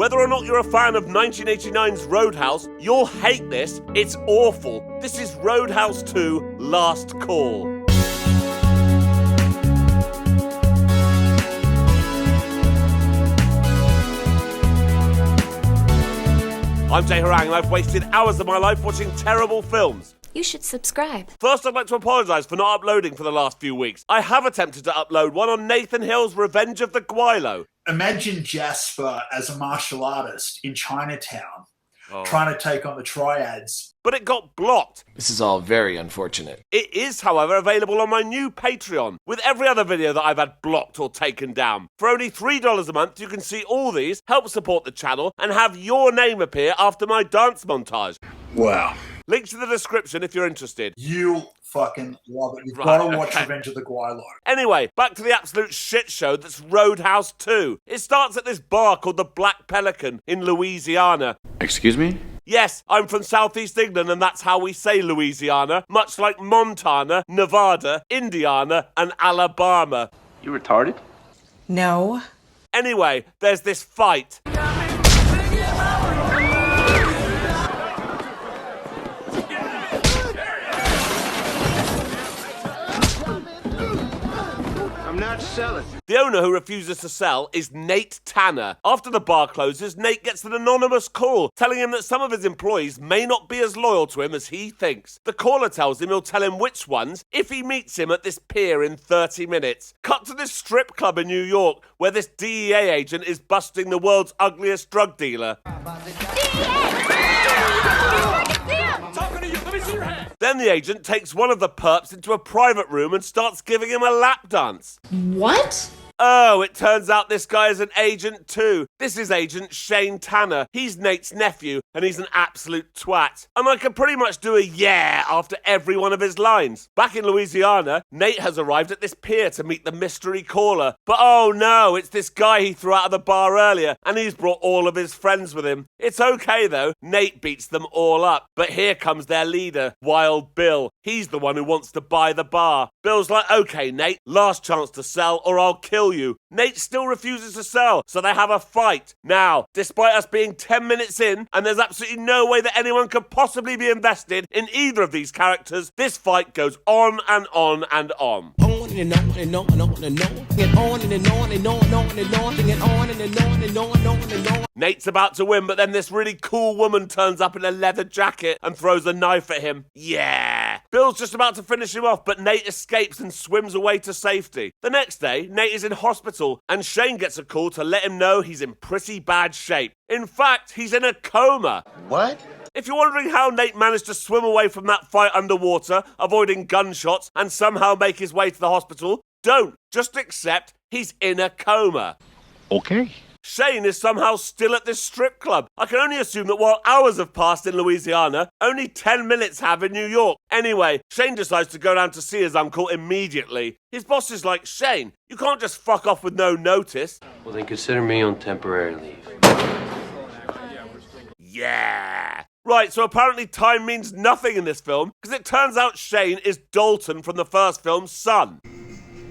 Whether or not you're a fan of 1989's Roadhouse, you'll hate this. It's awful. This is Roadhouse 2: Last Call. I'm Jay Harangue and I've wasted hours of my life watching terrible films. You should subscribe. First, I'd like to apologise for not uploading for the last few weeks. I have attempted to upload one on Nathan Hill's Revenge of the Guilo. Imagine Jasper as a martial artist in Chinatown, trying to take on the triads. But it got blocked. This is all very unfortunate. It is, however, available on my new Patreon, with every other video that I've had blocked or taken down. For only $3 a month, you can see all these, help support the channel, and have your name appear after my dance montage. Wow. Links in the description if you're interested. You'll fucking love it. You've got to watch Revenge of the Guilo. Anyway, back to the absolute shit show that's Roadhouse 2. It starts at this bar called the Black Pelican in Louisiana. Excuse me? Yes, I'm from Southeast England and that's how we say Louisiana, much like Montana, Nevada, Indiana, and Alabama. You retarded? No. Anyway, there's this fight. I'm not selling. The owner who refuses to sell is Nate Tanner. After the bar closes, Nate gets an anonymous call telling him that some of his employees may not be as loyal to him as he thinks. The caller tells him he'll tell him which ones if he meets him at this pier in 30 minutes. Cut to this strip club in New York where this DEA agent is busting the world's ugliest drug dealer. Then the agent takes one of the perps into a private room and starts giving him a lap dance. What? Oh, it turns out this guy is an agent too. This is Agent Shane Tanner. He's Nate's nephew, and he's an absolute twat. And I can pretty much do a yeah after every one of his lines. Back in Louisiana, Nate has arrived at this pier to meet the mystery caller. But oh no, it's this guy he threw out of the bar earlier, and he's brought all of his friends with him. It's okay though, Nate beats them all up. But here comes their leader, Wild Bill. He's the one who wants to buy the bar. Bill's like, okay Nate, last chance to sell or I'll kill you. Nate still refuses to sell, so they have a fight. Now, despite us being 10 minutes in, and there's absolutely no way that anyone could possibly be invested in either of these characters, this fight goes on and on and on. Nate's about to win, but then this really cool woman turns up in a leather jacket and throws a knife at him. Yeah! Bill's just about to finish him off, but Nate escapes and swims away to safety. The next day, Nate is in hospital, and Shane gets a call to let him know he's in pretty bad shape. In fact, he's in a coma. What? If you're wondering how Nate managed to swim away from that fight underwater, avoiding gunshots, and somehow make his way to the hospital, don't. Just accept he's in a coma. Okay. Shane is somehow still at this strip club. I can only assume that while hours have passed in Louisiana, only 10 minutes have in New York. Anyway, Shane decides to go down to see his uncle immediately. His boss is like, Shane, you can't just fuck off with no notice. Well, then consider me on temporary leave. Yeah. Right, so apparently time means nothing in this film, because it turns out Shane is Dalton from the first film's son.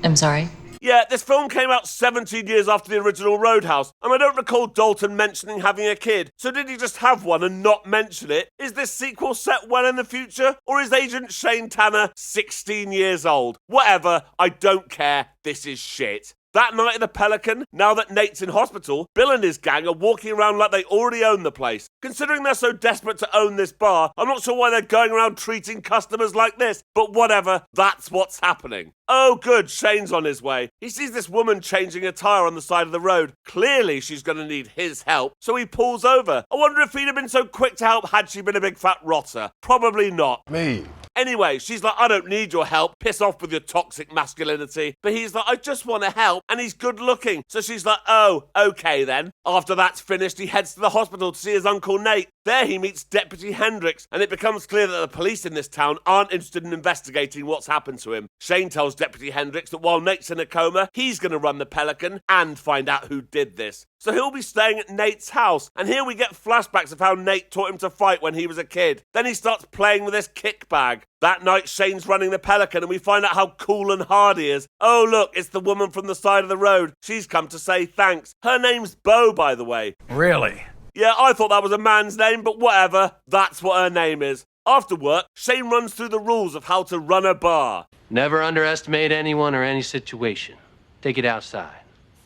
I'm sorry? Yeah, this film came out 17 years after the original Roadhouse, and I don't recall Dalton mentioning having a kid. So did he just have one and not mention it? Is this sequel set well in the future? Or is Agent Shane Tanner 16 years old? Whatever, I don't care, this is shit. That night at the Pelican, now that Nate's in hospital, Bill and his gang are walking around like they already own the place. Considering they're so desperate to own this bar, I'm not sure why they're going around treating customers like this, but whatever, that's what's happening. Oh good, Shane's on his way. He sees this woman changing a tyre on the side of the road. Clearly she's going to need his help, so he pulls over. I wonder if he'd have been so quick to help had she been a big fat rotter. Probably not. Me. Anyway, she's like, I don't need your help. Piss off with your toxic masculinity. But he's like, I just want to help. And he's good looking. So she's like, oh, okay then. After that's finished, he heads to the hospital to see his Uncle Nate. There he meets Deputy Hendricks, and it becomes clear that the police in this town aren't interested in investigating what's happened to him. Shane tells Deputy Hendricks that while Nate's in a coma, he's going to run the Pelican and find out who did this. So he'll be staying at Nate's house, and here we get flashbacks of how Nate taught him to fight when he was a kid. Then he starts playing with this kick bag. That night, Shane's running the Pelican, and we find out how cool and hard he is. Oh look, it's the woman from the side of the road. She's come to say thanks. Her name's Beau, by the way. Really? Yeah, I thought that was a man's name, but whatever. That's what her name is. After work, Shane runs through the rules of how to run a bar. Never underestimate anyone or any situation. Take it outside.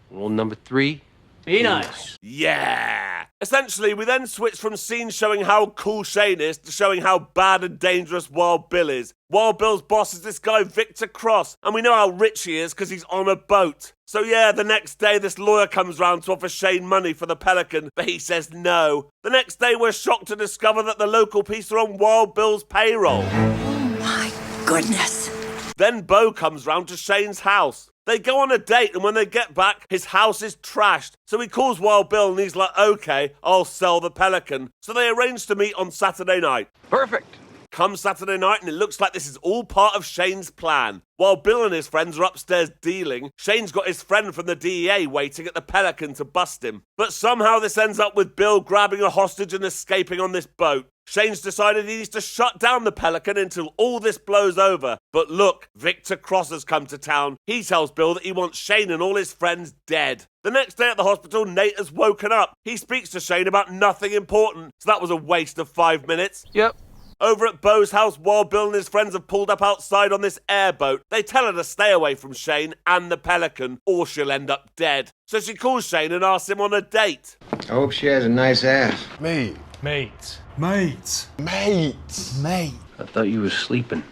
Rule number 3. Be nice. Yeah! Essentially, we then switch from scenes showing how cool Shane is to showing how bad and dangerous Wild Bill is. Wild Bill's boss is this guy Victor Cross, and we know how rich he is because he's on a boat. So yeah, the next day this lawyer comes round to offer Shane money for the Pelican, but he says no. The next day we're shocked to discover that the local police are on Wild Bill's payroll. Oh my goodness. Then Beau comes round to Shane's house. They go on a date, and when they get back, his house is trashed. So he calls Wild Bill, and he's like, okay, I'll sell the Pelican. So they arrange to meet on Saturday night. Perfect. Come Saturday night, and it looks like this is all part of Shane's plan. While Bill and his friends are upstairs dealing, Shane's got his friend from the DEA waiting at the Pelican to bust him. But somehow this ends up with Bill grabbing a hostage and escaping on this boat. Shane's decided he needs to shut down the Pelican until all this blows over. But look, Victor Cross has come to town. He tells Bill that he wants Shane and all his friends dead. The next day at the hospital, Nate has woken up. He speaks to Shane about nothing important, so that was a waste of 5 minutes. Yep. Over at Beau's house, while Bill and his friends have pulled up outside on this airboat, they tell her to stay away from Shane and the Pelican, or she'll end up dead. So she calls Shane and asks him on a date. I hope she has a nice ass. Mate. Mates. Mates. Mates. Mate. I thought you were sleeping.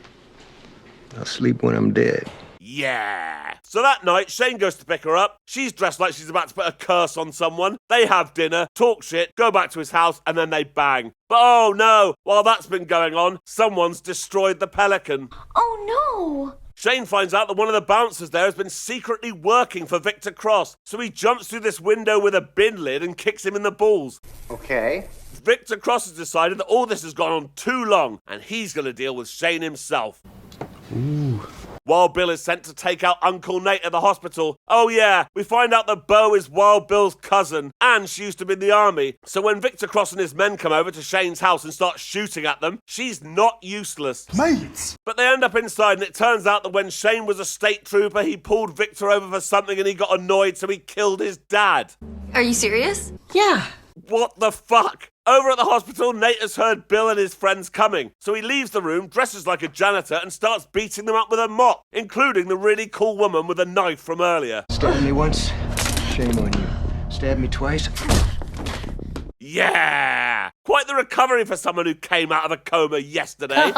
I'll sleep when I'm dead. Yeah. So that night, Shane goes to pick her up. She's dressed like she's about to put a curse on someone. They have dinner, talk shit, go back to his house, and then they bang. But oh no, while that's been going on, someone's destroyed the Pelican. Oh no. Shane finds out that one of the bouncers there has been secretly working for Victor Cross. So he jumps through this window with a bin lid and kicks him in the balls. Okay. Victor Cross has decided that all this has gone on too long, and he's going to deal with Shane himself. Ooh. Wild Bill is sent to take out Uncle Nate at the hospital. Oh yeah, we find out that Beau is Wild Bill's cousin, and she used to be in the army. So when Victor Cross and his men come over to Shane's house and start shooting at them, she's not useless. Mates. But they end up inside, and it turns out that when Shane was a state trooper, he pulled Victor over for something and he got annoyed, so he killed his dad. Are you serious? Yeah. What the fuck? Over at the hospital, Nate has heard Bill and his friends coming, so he leaves the room, dresses like a janitor, and starts beating them up with a mop, including the really cool woman with a knife from earlier. Stabbed me once, shame on you. Stabbed me twice. Yeah! Quite the recovery for someone who came out of a coma yesterday.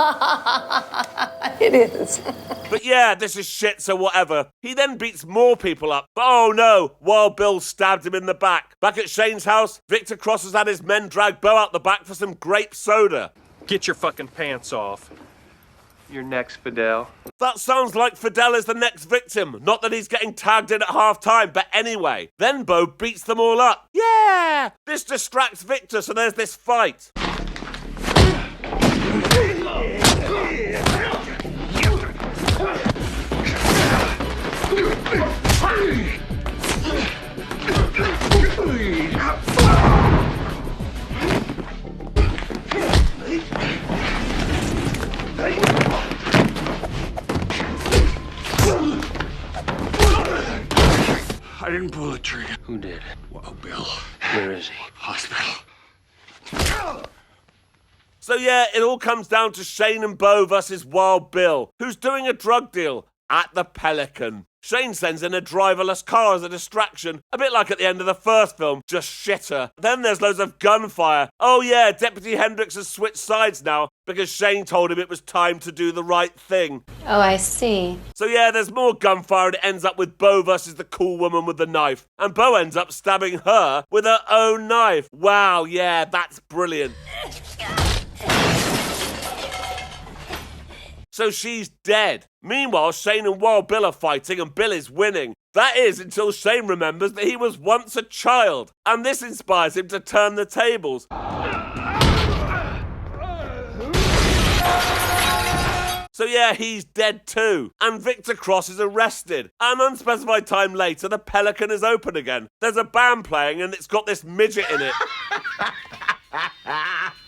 It is. But yeah, this is shit, so whatever. He then beats more people up. But oh no, Wild Bill stabbed him in the back. Back at Shane's house, Victor Cross has had his men drag Beau out the back for some grape soda. Get your fucking pants off. You're next, Fidel. That sounds like Fidel is the next victim. Not that he's getting tagged in at half-time, but anyway. Then Beau beats them all up. Yeah! This distracts Victor, so there's this fight. I didn't pull the trigger. Who did? Well, Bill. Where is he? Hospital. So yeah, it all comes down to Shane and Beau versus Wild Bill, who's doing a drug deal at the Pelican. Shane sends in a driverless car as a distraction, a bit like at the end of the first film, just shitter. Then there's loads of gunfire. Oh yeah, Deputy Hendricks has switched sides now because Shane told him it was time to do the right thing. Oh, I see. So yeah, there's more gunfire and it ends up with Beau versus the cool woman with the knife. And Beau ends up stabbing her with her own knife. Wow, yeah, that's brilliant. So she's dead. Meanwhile, Shane and Wild Bill are fighting and Bill is winning. That is until Shane remembers that he was once a child. And this inspires him to turn the tables. So yeah, he's dead too. And Victor Cross is arrested. An unspecified time later, the Pelican is open again. There's a band playing and it's got this midget in it.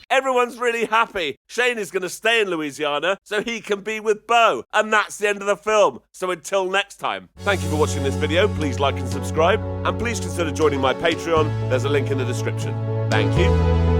Everyone's really happy. Shane is going to stay in Louisiana so he can be with Beau. And that's the end of the film. So until next time. Thank you for watching this video. Please like and subscribe. And please consider joining my Patreon. There's a link in the description. Thank you.